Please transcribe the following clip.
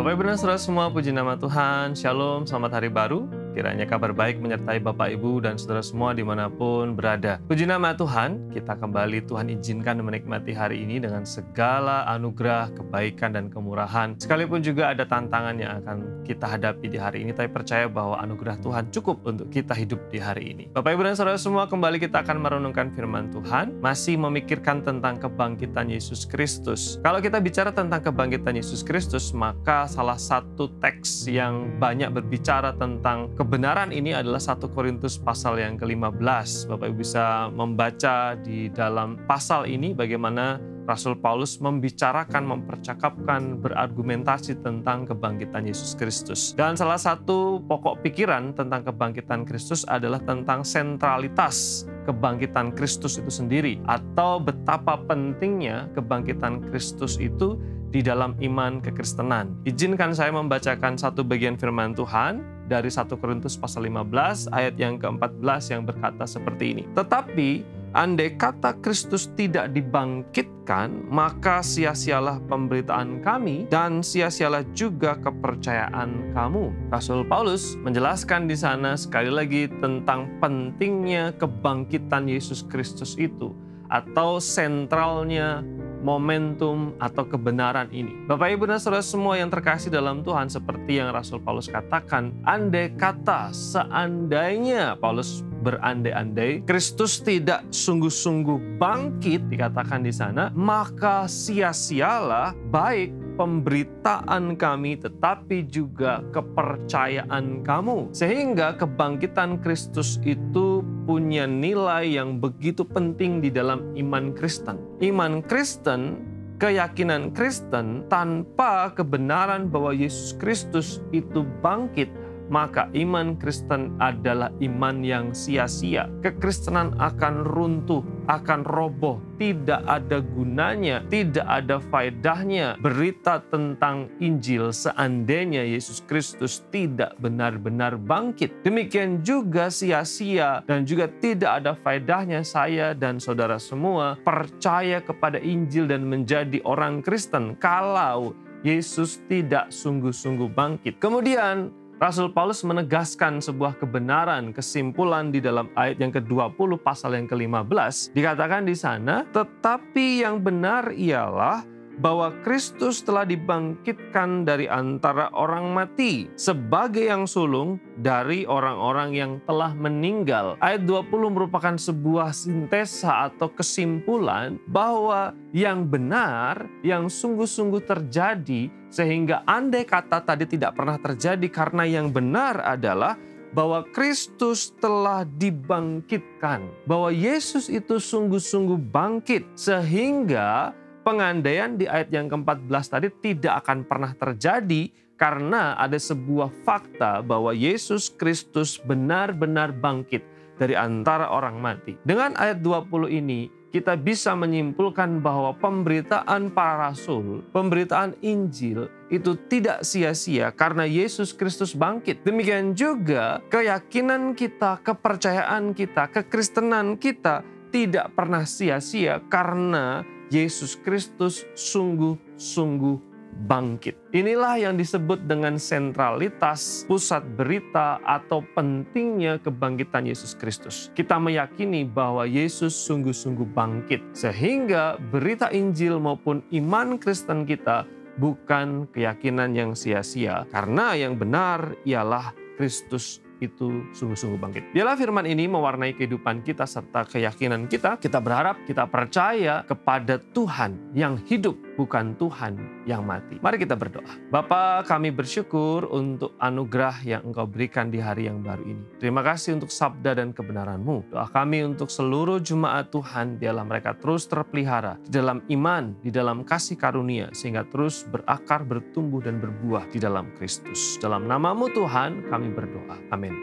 Bapak Ibu dan Saudara semua, puji nama Tuhan. Shalom, selamat hari baru. Kiranya kabar baik menyertai Bapak Ibu dan Saudara semua dimanapun berada. Puji nama Tuhan, kita kembali Tuhan izinkan menikmati hari ini dengan segala anugerah, kebaikan, dan kemurahan. Sekalipun juga ada tantangan yang akan kita hadapi di hari ini, tapi percaya bahwa anugerah Tuhan cukup untuk kita hidup di hari ini. Bapak Ibu dan Saudara semua, kembali kita akan merenungkan firman Tuhan, masih memikirkan tentang kebangkitan Yesus Kristus. Kalau kita bicara tentang kebangkitan Yesus Kristus, maka salah satu teks yang banyak berbicara tentang kebenaran ini adalah 1 Korintus pasal yang ke-15. Bapak Ibu bisa membaca di dalam pasal ini bagaimana Rasul Paulus membicarakan, mempercakapkan, berargumentasi tentang kebangkitan Yesus Kristus. Dan salah satu pokok pikiran tentang kebangkitan Kristus adalah tentang sentralitas kebangkitan Kristus itu sendiri, atau betapa pentingnya kebangkitan Kristus itu di dalam iman kekristenan. Izinkan saya membacakan satu bagian firman Tuhan dari 1 Korintus pasal 15 ayat yang ke-14 yang berkata seperti ini. Tetapi andai kata Kristus tidak dibangkitkan, maka sia-sialah pemberitaan kami dan sia-sialah juga kepercayaan kamu. Rasul Paulus menjelaskan di sana sekali lagi tentang pentingnya kebangkitan Yesus Kristus itu, atau sentralnya momentum atau kebenaran ini. Bapak Ibu dan Saudara semua yang terkasih dalam Tuhan, seperti yang Rasul Paulus katakan, andai kata, seandainya, Paulus berandai-andai, Kristus tidak sungguh-sungguh bangkit, dikatakan di sana, maka sia-sialah baik pemberitaan kami, tetapi juga kepercayaan kamu. Sehingga kebangkitan Kristus itu punya nilai yang begitu penting di dalam iman Kristen. Iman Kristen, keyakinan Kristen, tanpa kebenaran bahwa Yesus Kristus itu bangkit, maka iman Kristen adalah iman yang sia-sia. Kekristenan akan runtuh, akan roboh, tidak ada gunanya, tidak ada faedahnya berita tentang Injil seandainya Yesus Kristus tidak benar-benar bangkit. Demikian juga sia-sia dan juga tidak ada faedahnya saya dan saudara semua percaya kepada Injil dan menjadi orang Kristen kalau Yesus tidak sungguh-sungguh bangkit. Kemudian Rasul Paulus menegaskan sebuah kebenaran, kesimpulan di dalam ayat yang ke-20 pasal yang ke-15. Dikatakan di sana, tetapi yang benar ialah bahwa Kristus telah dibangkitkan dari antara orang mati sebagai yang sulung dari orang-orang yang telah meninggal. Ayat 20 merupakan sebuah sintesa atau kesimpulan bahwa yang benar, yang sungguh-sungguh terjadi, sehingga andai kata tadi tidak pernah terjadi, karena yang benar adalah bahwa Kristus telah dibangkitkan, bahwa Yesus itu sungguh-sungguh bangkit, sehingga pengandaian di ayat yang ke-14 tadi tidak akan pernah terjadi karena ada sebuah fakta bahwa Yesus Kristus benar-benar bangkit dari antara orang mati. Dengan ayat 20 ini, kita bisa menyimpulkan bahwa pemberitaan para rasul, pemberitaan Injil itu tidak sia-sia karena Yesus Kristus bangkit. Demikian juga keyakinan kita, kepercayaan kita, kekristenan kita tidak pernah sia-sia karena Yesus Kristus sungguh-sungguh bangkit. Inilah yang disebut dengan sentralitas pusat berita atau pentingnya kebangkitan Yesus Kristus. Kita meyakini bahwa Yesus sungguh-sungguh bangkit, sehingga berita Injil maupun iman Kristen kita bukan keyakinan yang sia-sia, karena yang benar ialah Kristus itu sungguh-sungguh bangkit. Biarlah firman ini mewarnai kehidupan kita serta keyakinan kita. Kita berharap, kita percaya kepada Tuhan yang hidup, bukan Tuhan yang mati. Mari kita berdoa. Bapa, kami bersyukur untuk anugerah yang Engkau berikan di hari yang baru ini. Terima kasih untuk sabda dan kebenaran-Mu. Doa kami untuk seluruh jemaat Tuhan, biarlah mereka terus terpelihara di dalam iman, di dalam kasih karunia, sehingga terus berakar, bertumbuh, dan berbuah di dalam Kristus. Dalam nama-Mu Tuhan, kami berdoa. Amin.